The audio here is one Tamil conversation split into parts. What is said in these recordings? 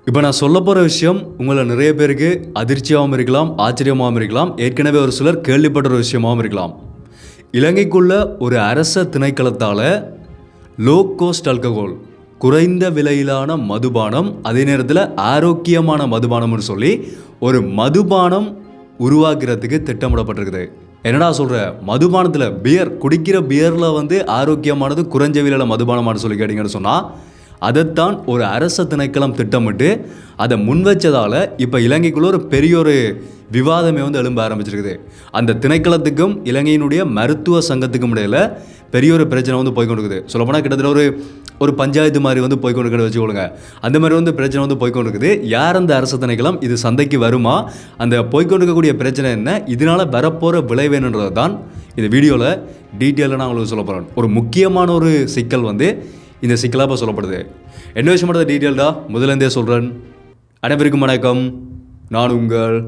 இப்போ நான் சொல்ல போகிற விஷயம் உங்களை நிறைய பேருக்கு அதிர்ச்சியாகவும் இருக்கலாம், ஆச்சரியமாகவும் இருக்கலாம், ஏற்கனவே ஒரு சிலர் கேள்விப்பட்ட ஒரு விஷயமாகவும் இருக்கலாம். இலங்கைக்குள்ள ஒரு அரச திணைக்களத்தால் லோ கோஸ்ட் ஆல்கஹால், குறைந்த விலையிலான மதுபானம், அதே நேரத்தில் ஆரோக்கியமான மதுபானம்னு சொல்லி ஒரு மதுபானம் உருவாக்குறதுக்கு திட்டமிடப்பட்டிருக்குது. என்னடா சொல்கிற, மதுபானத்தில் பியர், குடிக்கிற பியரில் வந்து ஆரோக்கியமானது குறைஞ்ச விலையில் மதுபானமானு சொல்லி கேட்டிங்கன்னு சொன்னால், அதைத்தான் ஒரு அரச திணைக்களம் திட்டமிட்டு அதை முன் வச்சதால் இப்போ இலங்கைக்குள்ள ஒரு பெரிய ஒரு விவாதமே வந்து எழும்ப ஆரம்பிச்சிருக்குது. அந்த திணைக்களத்துக்கும் இலங்கையினுடைய மருத்துவ சங்கத்துக்கும் இடையில் பெரிய ஒரு பிரச்சனை வந்து போய்கொண்டிருக்குது. சொல்லப்போனால் கிட்டத்தட்ட ஒரு பஞ்சாயத்து மாதிரி வந்து போய்கொண்டிருக்கிறது வச்சுக்கொள்ளுங்க. அந்த மாதிரி வந்து பிரச்சனை வந்து போய்கொண்டிருக்குது. யார் அந்த அரசு திணைக்களம், இது சந்தைக்கு வருமா, அந்த போய்கொண்டிருக்கக்கூடிய பிரச்சனை என்ன, இதனால் வரப்போகிற விளைவு என்னன்றது தான் இந்த வீடியோவில் டீட்டெயிலாக நான் உங்களுக்கு சொல்ல போகிறேன். ஒரு முக்கியமான ஒரு சிக்கல் வந்து இந்த சிக்கலாக சொல்லப்படுது. என்ன விஷயம் மட்டும் டீட்டெயில்டா முதலேருந்தே சொல்கிறேன். அனைவருக்கும் வணக்கம், நான் உங்கள்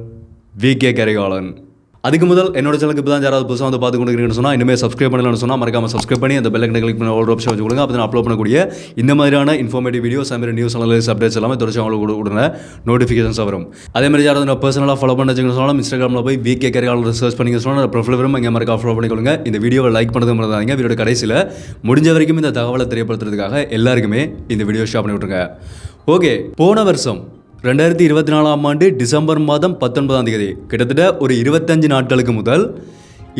விகே கரிகாலன். அதுக்கு முதல் என்னோட சேனலுக்கு இப்போ தான் யாராவது புதுசாக வந்து பார்த்து கொண்டு சொன்னால், இனிமேல் சப்ஸ்கிரைப் பண்ணலன்னு சொன்னால் மறக்காமல் சப்ஸ்கிரைப் பண்ணி அந்த பெல் ஐக்கனை கிளிக் பண்ணி ஆல் ஆப்ஷன் வச்சுக்கொள்ளுங்க. அப்போ நான் அப்லோட் பண்ணக்கூடிய இந்த மாதிரியான இன்ஃபார்மேட்டிவ் வீடியோஸ், அந்த மாதிரி நியூஸ் அனலைஸ் அப்டேட்ஸ் எல்லாமே தொடர்ச்சி அவங்களுக்கு உடனே நோட்டிஃபிகேஷன்ஸ் வரும். அதே மாதிரி யாராவது நான் பர்சனலாக ஃபாலோ பண்ண சொன்னாலும் இன்ஸ்டாகிராமில் போய் விகே கரிகாலன் சர்ச் பண்ணி சொன்னால் ப்ரொஃபைல் வரும், இங்கே மறக்காம ஃபாலோ பண்ணிக்கொள்ளுங்க. இந்த வீடியோவை லைக் பண்ணது மறந்தாங்க. வீடியோட கடைசியில் முடிஞ்ச வரைக்கும் இந்த தகவலை தெரியப்படுத்துறதுக்காக எல்லாருக்குமே இந்த வீடியோ ஷேர் பண்ணி விட்டுருங்க. ஓகே, போன வருஷம் 2024 டிசம்பர் மாதம் 19ஆம் தேதி, கிட்டத்தட்ட ஒரு 25 நாட்களுக்கு முதல்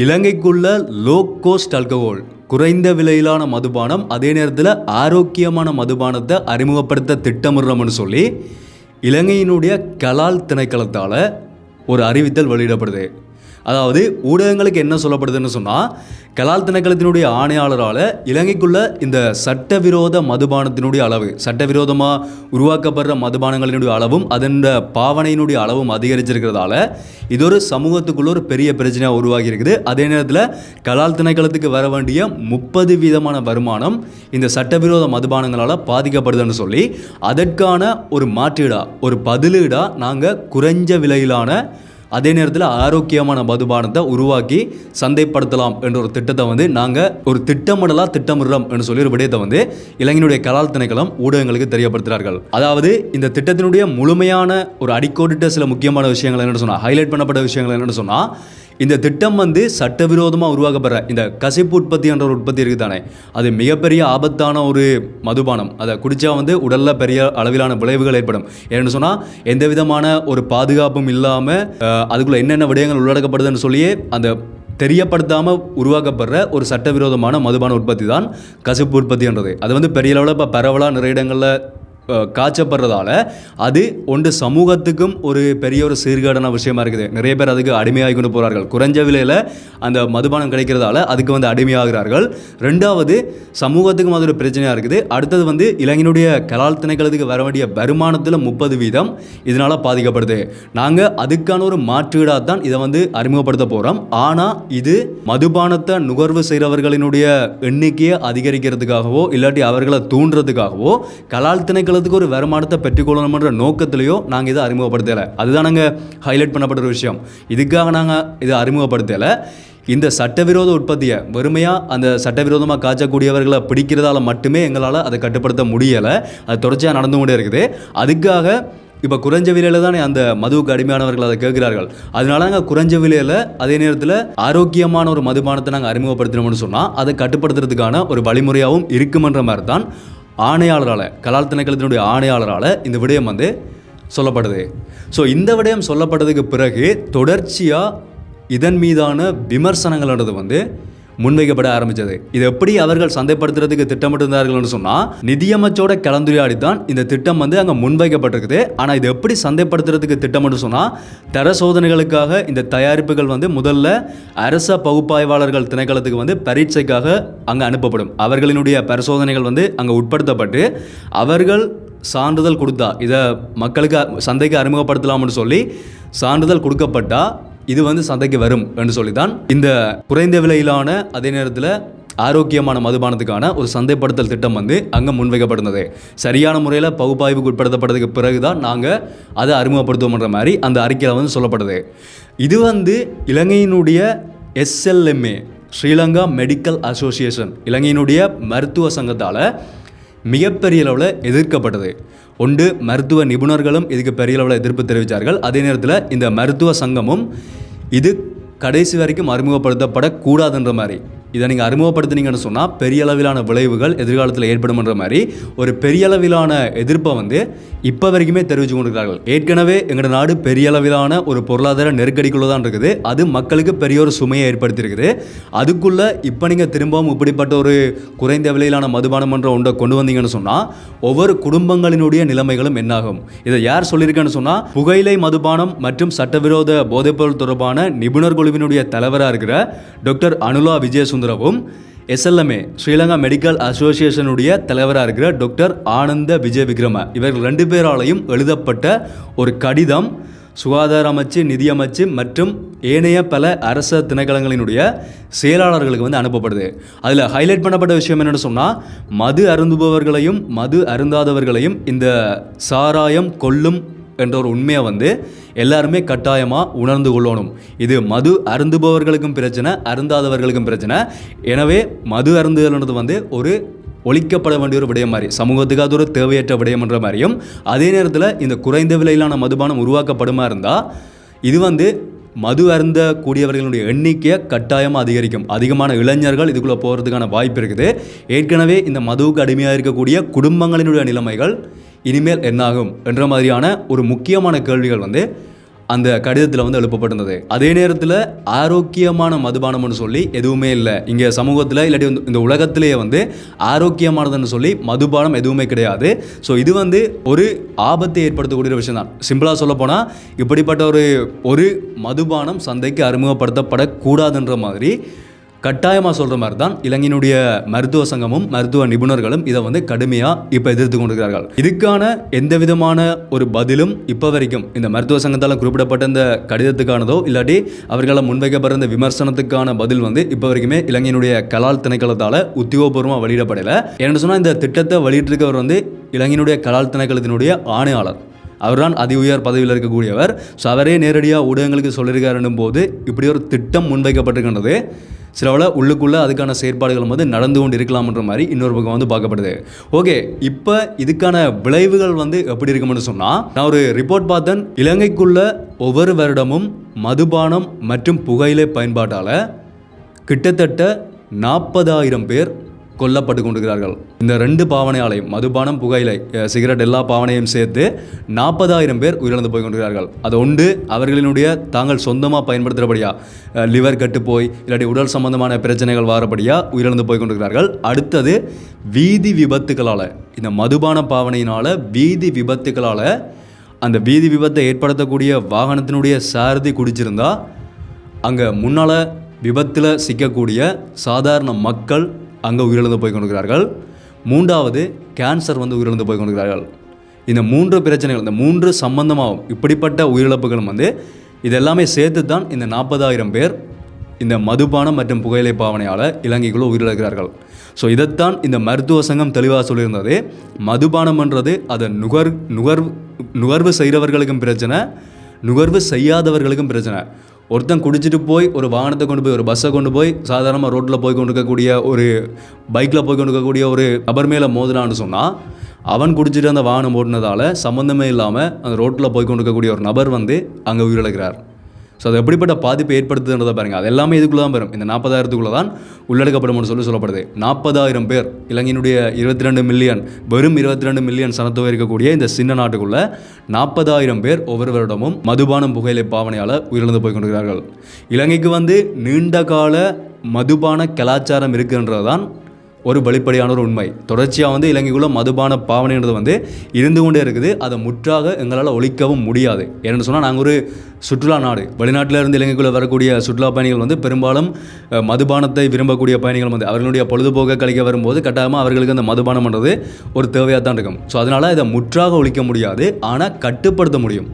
இலங்கைக்குள்ள லோ கோஸ்ட் ஆல்கஹால், குறைந்த விலையிலான மதுபானம், அதே நேரத்தில் ஆரோக்கியமான மதுபானத்தை அறிமுகப்படுத்த திட்டமிடுறோம்னு சொல்லி இலங்கையினுடைய கலால் திணைக்களத்தால் ஒரு அறிவித்தல் வெளியிடப்படுது. அதாவது ஊடகங்களுக்கு என்ன சொல்லப்படுதுன்னு சொன்னால், கலால் திணைக்களத்தினுடைய ஆணையாளரால் இலங்கைக்குள்ள இந்த சட்டவிரோத மதுபானத்தினுடைய அளவு, சட்டவிரோதமாக உருவாக்கப்படுற மதுபானங்களினுடைய அளவும் அதன் பாவனையினுடைய அளவும் அதிகரிச்சிருக்கிறதால இது ஒரு சமூகத்துக்குள்ள ஒரு பெரிய பிரச்சனையாக உருவாகி இருக்குது. அதே நேரத்தில் கலால் திணைக்களத்துக்கு வர வேண்டிய 30% வருமானம் இந்த சட்டவிரோத மதுபானங்களால் பாதிக்கப்படுதுன்னு சொல்லி அதற்கான ஒரு மாற்றீடாக, ஒரு பதிலீடாக நாங்கள் குறைஞ்ச விலையிலான அதே நேரத்தில் ஆரோக்கியமான மதுபானத்தை உருவாக்கி சந்தைப்படுத்தலாம் என்ற ஒரு திட்டத்தை வந்து நாங்கள் ஒரு திட்டமிடலாம் திட்டமிடுறோம் என்று சொல்லி ஒரு விடயத்தை வந்து இலங்கையினுடைய கலால் திணைக்களம் ஊடகங்களுக்கு தெரியப்படுத்துகிறார்கள். அதாவது இந்த திட்டத்தினுடைய முழுமையான ஒரு அடிக்கோடிட்ட சில முக்கியமான விஷயங்கள் என்னென்னு சொன்னால், ஹைலைட் பண்ணப்பட்ட விஷயங்கள் என்னென்னு சொன்னால், இந்த திட்டம் வந்து சட்டவிரோதமாக உருவாக்கப்படுற இந்த கசிப்பு உற்பத்தி என்ற ஒரு உற்பத்தி இருக்குது தானே, அது மிகப்பெரிய ஆபத்தான ஒரு மதுபானம். அதை குடித்தா வந்து உடலில் பெரிய அளவிலான விளைவுகள் ஏற்படும். ஏன்னு சொன்னால், எந்த விதமான ஒரு பாதுகாப்பும் இல்லாமல் அதுக்குள்ளே என்னென்ன விடயங்கள் உள்ளடக்கப்படுதுன்னு சொல்லியே அந்த தெரியப்படுத்தாமல் உருவாக்கப்படுற ஒரு சட்டவிரோதமான மதுபான உற்பத்தி தான் கசிப்பு உற்பத்தின்றது. அது வந்து பெரிய அளவில் இப்போ பரவலாக நிறைய இடங்களில் காய்ச்சப்படுறதால அது ஒன்று சமூகத்துக்கும் ஒரு பெரிய ஒரு சீர்கேடான விஷயமா இருக்குது. நிறைய பேர் அதுக்கு அடிமையாகி கொண்டு போகிறார்கள். குறைஞ்ச விலையில் அந்த மதுபானம் கிடைக்கிறதால அதுக்கு வந்து அடிமையாகிறார்கள். ரெண்டாவது, சமூகத்துக்கும் அது ஒரு பிரச்சனையாக இருக்குது. அடுத்தது வந்து இலங்கையினுடைய கலால் திணைக்களத்துக்கு வர வேண்டிய வருமானத்தில் 30% இதனால் பாதிக்கப்படுது. நாங்கள் அதுக்கான ஒரு மாற்றீடாக தான் இதை வந்து அறிமுகப்படுத்த போகிறோம். ஆனால் இது மதுபானத்தை நுகர்வு செய்கிறவர்களினுடைய எண்ணிக்கையை அதிகரிக்கிறதுக்காகவோ இல்லாட்டி அவர்களை தூண்டுறதுக்காகவோ கலால் திணைக்கள ஒரு வருமானத்தை பெற்றுக்கொள்ளணும்ன்ற நோக்கத்திலேயோ நாங்கள் இதை அறிமுகப்படுத்தலை. அதுதான் நாங்கள் ஹைலைட் பண்ணப்பட்ட ஒரு விஷயம். இதுக்காக நாங்கள் இதை அறிமுகப்படுத்தலை. இந்த சட்டவிரோத உற்பத்தியை வெறுமையாக அந்த சட்டவிரோதமாக காய்ச்சக்கூடியவர்களை பிடிக்கிறதால மட்டுமே எங்களால் அதை கட்டுப்படுத்த முடியலை. அது தொடர்ச்சியாக நடந்து கொண்டே இருக்குது. அதுக்காக இப்போ குறைஞ்ச விலையில் தானே அந்த மதுவுக்கு அடிமையானவர்கள் அதை கேட்கிறார்கள். அதனால நாங்கள் குறைஞ்ச விலையில் அதே நேரத்தில் ஆரோக்கியமான ஒரு மதுபானத்தை நாங்கள் அறிமுகப்படுத்தினோம்னு சொன்னால் அதை கட்டுப்படுத்துறதுக்கான ஒரு வழிமுறையாகவும் இருக்குமென்ற மாதிரி தான் ஆணையாளரால், கலால் திணைக்களத்தினுடைய ஆணையாளரால் இந்த விடயம் வந்து சொல்லப்படுது. ஸோ இந்த விடயம் சொல்லப்பட்டதுக்கு பிறகு தொடர்ச்சியாக இதன் மீதான விமர்சனங்கள்ன்றது வந்து முன்வைக்கப்பட ஆரம்பித்தது. இது எப்படி அவர்கள் சந்தைப்படுத்துறதுக்கு திட்டமிட்டிருந்தார்கள்னு சொன்னால், நிதியமைச்சோட கலந்துரையாடி தான் இந்த திட்டம் வந்து அங்கே முன்வைக்கப்பட்டிருக்குது. ஆனால் இது எப்படி சந்தைப்படுத்துறதுக்கு திட்டம்னு சொன்னால், தர சோதனைகளுக்காக இந்த தயாரிப்புகள் வந்து முதல்ல அரச பகுப்பாய்வாளர்கள் திணைக்களத்துக்கு வந்து பரீட்சைக்காக அங்கே அனுப்பப்படும். அவர்களினுடைய பரிசோதனைகள் வந்து அங்கே உட்படுத்தப்பட்டு அவர்கள் சான்றிதழ் கொடுத்தா இதை மக்களுக்கு சந்தைக்கு அறிமுகப்படுத்தலாம்னு சொல்லி சான்றிதழ் கொடுக்கப்பட்டால் இது வந்து சந்தைக்கு வரும் என்று சொல்லி தான் இந்த குறைந்த விலையிலான அதே நேரத்தில் ஆரோக்கியமான மதுபானத்துக்கான ஒரு சந்தைப்படுத்தல் திட்டம் வந்து அங்கே முன்வைக்கப்படுறது. சரியான முறையில் பகுப்பாய்வுக்கு உட்படுத்தப்பட்டதுக்கு பிறகு தான் நாங்கள் அதை அறிமுகப்படுத்துவோம்ன்ற மாதிரி அந்த அறிக்கையில் வந்து சொல்லப்படுது. இது வந்து இலங்கையினுடைய SLMA, ஸ்ரீலங்கா மெடிக்கல் அசோசியேஷன், இலங்கையினுடைய மருத்துவ சங்கத்தால் மிகப்பெரிய அளவில் எதிர்க்கப்பட்டது. ஒன்று மருத்துவ நிபுணர்களும் இதுக்கு பெரிய அளவில் எதிர்ப்பு தெரிவித்தார்கள். அதே நேரத்தில் இந்த மருத்துவ சங்கமும் இது கடைசி வரைக்கும் அறிமுகப்படுத்தப்படக்கூடாதுன்ற மாதிரி, இதை நீங்கள் அறிமுகப்படுத்தினீங்கன்னு சொன்னால் பெரிய அளவிலான விளைவுகள் எதிர்காலத்தில் ஏற்படும்ன்ற மாதிரி ஒரு பெரிய அளவிலான எதிர்ப்பை வந்து இப்போ வரைக்குமே தெரிவித்து கொண்டிருக்கிறார்கள். ஏற்கனவே எங்களோட நாடு பெரிய அளவிலான ஒரு பொருளாதார நெருக்கடிக்குள்ளே தான் இருக்குது. அது மக்களுக்கு பெரிய ஒரு சுமையை ஏற்படுத்தியிருக்குது. அதுக்குள்ளே இப்போ நீங்கள் திரும்பவும் இப்படிப்பட்ட ஒரு குறைந்த விலையிலான மதுபானம் என்ற ஒன்றை கொண்டு வந்தீங்கன்னு சொன்னால் ஒவ்வொரு குடும்பங்களினுடைய நிலைமைகளும் என்னாகும்? இதை யார் சொல்லியிருக்கேன்னு சொன்னால் புகையிலை மதுபானம் மற்றும் சட்டவிரோத போதைப்பொருள் தொடர்பான நிபுணர் குழுவினுடைய தலைவராக இருக்கிற டாக்டர் அனுலா விஜயசுந்தரவும் SLMA ஸ்ரீலங்கா மெடிக்கல் அசோசியேஷனுடைய தலைவராக இருக்கிற டாக்டர் ஆனந்த விஜய விக்ரம இவர்கள் 2 பேராலையும் எழுதப்பட்ட ஒரு கடிதம் சுகாதார அமைச்சு, நிதியமைச்சு மற்றும் ஏனைய பல அரச திணைக்களங்களினுடைய செயலாளர்களுக்கு வந்து அனுப்பப்படுது. அதில் ஹைலைட் பண்ணப்பட்ட விஷயம் என்னென்னு சொன்னால் மது அருந்துபவர்களையும் மது அருந்தாதவர்களையும் இந்த சாராயம் கொல்லும் என்ற ஒரு உண்மையை வந்து எல்லாருமே கட்டாயமாக உணர்ந்து கொள்ளணும். இது மது அருந்துபவர்களுக்கும் பிரச்சனை, அருந்தாதவர்களுக்கும் பிரச்சனை. எனவே மது அருந்துதல்ன்றது வந்து ஒரு ஒழிக்கப்பட வேண்டிய ஒரு விடயம் மாதிரி, சமூகத்துக்கு அது ஒரு தேவையற்ற விடயம் என்ற மாதிரியும், அதே நேரத்தில் இந்த குறைந்த விலையிலான மதுபானம் உருவாக்கப்படுமா இருந்தால் இது வந்து மது அருந்த கூடியவர்களுடைய எண்ணிக்கையை கட்டாயமாக அதிகரிக்கும். அதிகமான இளைஞர்கள் இதுக்குள்ளே போகிறதுக்கான வாய்ப்பு இருக்குது. ஏற்கனவே இந்த மதுவுக்கு அடிமையாக இருக்கக்கூடிய குடும்பங்களினுடைய நிலைமைகள் இனிமேல் என்னாகும் என்ற மாதிரியான ஒரு முக்கியமான கேள்விகள் வந்து அந்த கடிதத்தில் வந்து எழுப்பப்பட்டிருந்தது. அதே நேரத்தில் ஆரோக்கியமான மதுபானம்னு சொல்லி எதுவுமே இல்லை இங்கே சமூகத்தில், இல்லாட்டி இந்த உலகத்திலேயே வந்து ஆரோக்கியமானதுன்னு சொல்லி மதுபானம் எதுவுமே கிடையாது. ஸோ இது வந்து ஒரு ஆபத்தை ஏற்படுத்தக்கூடிய விஷயம் தான். சிம்பிளாக சொல்ல போனால் இப்படிப்பட்ட ஒரு மதுபானம் சந்தைக்கு அறிமுகப்படுத்தப்படக்கூடாதுன்ற மாதிரி கட்டாயமாக சொல்கிற மாதிரி தான் இலங்கையினுடைய மருத்துவ சங்கமும் மருத்துவ நிபுணர்களும் இதை வந்து கடுமையாக இப்போ எதிர்த்து கொண்டிருக்கிறார்கள். இதுக்கான எந்த விதமான ஒரு பதிலும் இப்போ வரைக்கும் இந்த மருத்துவ சங்கத்தால் குறிப்பிடப்பட்ட இந்த கடிதத்துக்கானதோ இல்லாட்டி அவர்களால் முன்வைக்கப்படுற இந்த விமர்சனத்துக்கான பதில் வந்து இப்போ வரைக்குமே இலங்கையினுடைய கலால் திணைக்களத்தால் உத்தியோகபூர்வமாக வெளியிடப்படலை. ஏன்னு சொன்னால் இந்த திட்டத்தை வெளியிட்டிருக்கவர் வந்து இலங்கையினுடைய கலால் திணைக்களத்தினுடைய ஆணையாளர். அவர்தான் அதி உயர் பதவியில் இருக்கக்கூடியவர். ஸோ அவரே நேரடியாக ஊடகங்களுக்கு சொல்லியிருக்காருன்னும் போது இப்படி ஒரு திட்டம் முன்வைக்கப்பட்டிருக்கின்றது. சிலவள உள்ளுக்குள்ளே அதுக்கான செயற்பாடுகள் வந்து நடந்து கொண்டு இருக்கலாம்ன்ற மாதிரி இன்னொரு பக்கம் வந்து பார்க்கப்படுது. ஓகே, இப்போ இதுக்கான விளைவுகள் வந்து எப்படி இருக்கும்னு சொன்னால், நான் ஒரு ரிப்போர்ட் பார்த்தேன். இலங்கைக்குள்ள ஒவ்வொரு வருடமும் மதுபானம் மற்றும் புகையிலை பயன்பாட்டால் கிட்டத்தட்ட 40,000 பேர் கொல்லப்பட்டு கொண்டிருக்கிறார்கள். இந்த 2 பாவனையாலையும் மதுபானம், புகையிலை, சிகரெட் எல்லா பாவனையும் சேர்த்து 40,000 பேர் உயிரிழந்து போய் கொண்டிருக்கிறார்கள். அது ஒன்று அவர்களினுடைய தாங்கள் சொந்தமாக பயன்படுத்துகிறபடியா லிவர் கட்டு போய் இல்லாட்டி உடல் சம்பந்தமான பிரச்சனைகள் வாரபடியாக உயிரிழந்து போய் கொண்டிருக்கிறார்கள். அடுத்தது வீதி விபத்துக்களால், இந்த மதுபான பாவனையினால் வீதி விபத்துக்களால் அந்த வீதி விபத்தை ஏற்படுத்தக்கூடிய வாகனத்தினுடைய சாரதி குடிச்சிருந்தா அங்கே முன்னால் விபத்தில் சிக்கக்கூடிய சாதாரண மக்கள் அங்கே உயிரிழந்து போய் கொண்டிருக்கிறார்கள். 3வது கேன்சர் வந்து உயிரிழந்து போய் கொண்டிருக்கிறார்கள். இந்த 3 பிரச்சனைகள், இந்த 3 சம்பந்தமாகும் இப்படிப்பட்ட உயிரிழப்புகளும் வந்து இதெல்லாமே சேர்த்து தான் இந்த 40,000 பேர் இந்த மதுபானம் மற்றும் புகையிலை பாவனையால் இலங்கைக்குள்ளே உயிரிழக்கிறார்கள். ஸோ இதைத்தான் இந்த மருத்துவ சங்கம் தெளிவாக சொல்லியிருந்தது. மதுபானம்ன்றது அதை நுகர்வு செய்கிறவர்களுக்கும் பிரச்சனை, நுகர்வு செய்யாதவர்களுக்கும் பிரச்சனை. ஒருத்தன் குடிச்சிட்டு போய் ஒரு வாகனத்தை கொண்டு போய், ஒரு பஸ்ஸை கொண்டு போய் சாதாரணமாக ரோட்டில் போய் கொண்டு இருக்கக்கூடிய, ஒரு பைக்கில் போய் கொண்டு இருக்கக்கூடிய ஒரு நபர் மேலே மோதினான்னு சொன்னால், அவன் குடிச்சிட்டு அந்த வாகனம் ஓடினதால் சம்மந்தமே இல்லாமல் அந்த ரோட்டில் போய் கொண்டு இருக்கக்கூடிய ஒரு நபர் வந்து அங்கே உயிரிழக்கிறார். ஸோ அது எப்படிப்பட்ட பாதிப்பை ஏற்படுத்துன்றதை பாருங்கள். அது எல்லாமே இதுக்குள்ளே தான் வரும். இந்த 40,000க்குள்ளே தான் உள்ளடக்கப்படும் சொல்லப்படுது. 40,000 பேர் இலங்கையினுடைய 22 மில்லியன், வெறும் 22 மில்லியன் சனத்தொகை இருக்கக்கூடிய இந்த சின்ன நாட்டுக்குள்ளே 40,000 பேர் ஒவ்வொரு வருடமும் மதுபானம், புகையிலை பாவனையால் உயிரிழந்து போய் கொண்டிருக்கிறார்கள். இலங்கைக்கு வந்து நீண்ட கால மதுபான கலாச்சாரம் இருக்குன்றது தான் ஒரு வெளிப்படையான ஒரு உண்மை. தொடர்ச்சியாக வந்து இலங்கைக்குள்ள மதுபான பாவனைன்றது வந்து இருந்து கொண்டே இருக்குது. அதை முற்றாக எங்களால் ஒழிக்கவும் முடியாது. ஏன்னு சொன்னால் நாங்கள் ஒரு சுற்றுலா நாடு. வெளிநாட்டில் இருந்து இலங்கைக்குள்ளே வரக்கூடிய சுற்றுலா பயணிகள் வந்து பெரும்பாலும் மதுபானத்தை விரும்பக்கூடிய பயணிகள் வந்து அவர்களுடைய பொழுதுபோக்கை கழிக்க வரும்போது கட்டாயமாக அவர்களுக்கு அந்த மதுபானம்ன்றது ஒரு தேவையாக தான் இருக்கும். ஸோ அதனால் இதை முற்றாக ஒழிக்க முடியாது, ஆனால் கட்டுப்படுத்த முடியும்.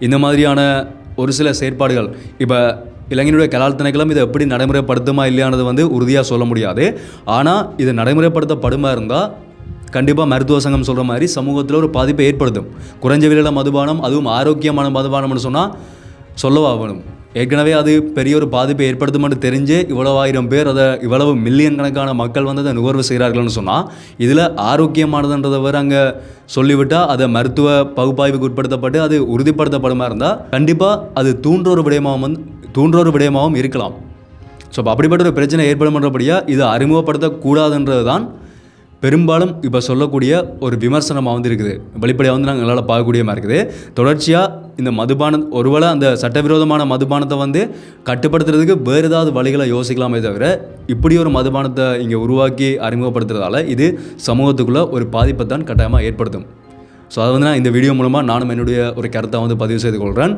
இந்த மாதிரியான ஒரு சில செயற்பாடுகள் இப்போ இலங்கையினுடைய கலால் திணைக்களம் இதை எப்படி நடைமுறைப்படுத்துமா இல்லையானது வந்து உறுதியாக சொல்ல முடியாது. ஆனால் இது நடைமுறைப்படுத்தப்படுமா இருந்தால் கண்டிப்பாக மருத்துவ சங்கம் சொல்கிற மாதிரி சமூகத்தில் ஒரு பாதிப்பை ஏற்படுத்தும். குறைஞ்ச விலையில் மதுபானம், அதுவும் ஆரோக்கியமான மதுபானம்னு சொன்னால் சொல்லவா வேணும். ஏற்கனவே அது பெரிய ஒரு பாதிப்பை ஏற்படுத்தும் தெரிஞ்சு இவ்வளவு 1000 பேர் இவ்வளவு மில்லியன் கணக்கான மக்கள் அதை நுகர்வு செய்கிறார்கள்னு சொன்னால் இதில் ஆரோக்கியமானதுன்றதை வேறு அங்கே சொல்லிவிட்டால் அதை மருத்துவ பகுப்பாய்வுக்கு உட்படுத்தப்பட்டு அது உறுதிப்படுத்தப்படுமா இருந்தால் கண்டிப்பாக அது தூண்டுற ஒரு விடயமாகவும் இருக்கலாம். ஸோ இப்போ அப்படிப்பட்ட ஒரு பிரச்சனை ஏற்படும்ன்றபடியாக இதை அறிமுகப்படுத்தக்கூடாதுன்றது தான் பெரும்பாலும் இப்போ சொல்லக்கூடிய ஒரு விமர்சனமாக இருக்குது. வெளிப்படையாக நாங்கள் எங்களால் பார்க்கக்கூடியமாக இருக்குது. தொடர்ச்சியாக இந்த மதுபானம் ஒருவேளை அந்த சட்டவிரோதமான மதுபானத்தை கட்டுப்படுத்துறதுக்கு வேறு ஏதாவது வழிகளை யோசிக்கலாமே தவிர இப்படி ஒரு மதுபானத்தை இங்கே உருவாக்கி அறிமுகப்படுத்துறதால இது சமூகத்துக்குள்ளே ஒரு பாதிப்பை தான் கட்டாயமாக ஏற்படுத்தும். ஸோ அதை நான் இந்த வீடியோ மூலமாக நானும் என்னுடைய ஒரு கருத்தை பதிவு செய்து கொள்கிறேன்.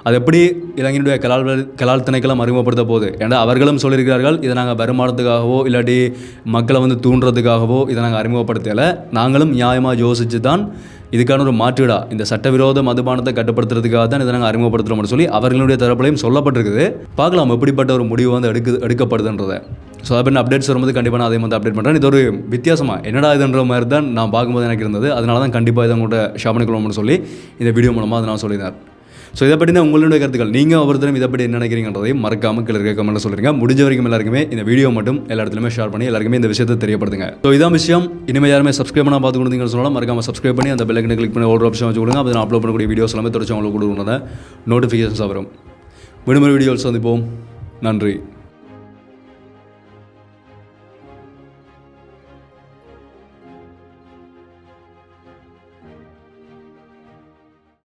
அது எப்படி இளைஞனுடைய கலால் திணைக்களம் அறிமுகப்படுத்த போகுது. ஏன்னா அவர்களும் சொல்லியிருக்கிறார்கள் இதை நாங்கள் வருமானத்துக்காகவோ இல்லாட்டி மக்களை தூண்டுறதுக்காகவோ இதை நாங்கள் அறிமுகப்படுத்தலை. நாங்களும் நியாயமாக யோசித்து தான் இதுக்கான ஒரு மாற்றீடா இந்த சட்டவிரோத மதுபானத்தை கட்டுப்படுத்துறதுக்காக தான் இதை நாங்கள் அறிமுகப்படுத்துகிறோம்னு சொல்லி அவர்களுடைய தரப்புலையும் சொல்லப்பட்டிருக்குது. பார்க்கலாம் எப்படிப்பட்ட ஒரு முடிவு எடுக்கப்படுதுன்றதை. ஸோ அதை பண்ண அப்டேட்ஸ் வரும்போது கண்டிப்பாக நான் அதே அப்டேட் பண்ணுறேன். இது ஒரு வித்தியாசமாக என்னடா இதுன்ற மாதிரி தான் நான் பார்க்கும்போது எனக்கு இருந்தது. அதனால தான் கண்டிப்பாக இதை உங்கள்கிட்ட ஷேர் பண்ணிக்கொள்ளணும்னு சொல்லி இந்த வீடியோ மூலமாக அதை நான் சொல்லியிருந்தேன். ஸோ இதை பற்றின உங்களுடைய கருத்துக்கள் நீங்கள் ஒவ்வொருத்தரும் இதை பற்றி என்ன நினைக்கிறீங்கன்றதையும் மறக்காமல் கீழே கமெண்ட்டில் சொல்லுங்கள். முடிஞ்ச வரைக்கும் எல்லாருக்குமே இந்த வீடியோ மட்டும் எல்லா இடத்துலையுமே ஷேர் பண்ணி எல்லாருக்குமே இந்த விஷயத்தை தெரியப்படுத்துங்க. ஸோ இதான் விஷயம். இனிமேல் யாருமே சப்ஸ்கிரைப் பண்ணால் பார்த்து கொடுத்தீங்கன்னு சொல்லலாம். மறக்காமல் சப்ஸ்கிரைப் பண்ணி அந்த பெல் ஐக்கனை கிளிக் பண்ணி ஒரு ஆப்ஷன் வச்சு கொடுங்க. அப்போ நான் அப்லோட் பண்ணக்கூடிய வீடியோஸ் எல்லாமே தொடர்ச்சி உங்களுக்கு கொடுக்குறத நோட்டிஃபிகேஷன்ஸ் வரும். விடுமுறை வீடியோஸ் சந்திப்போம். நன்றி.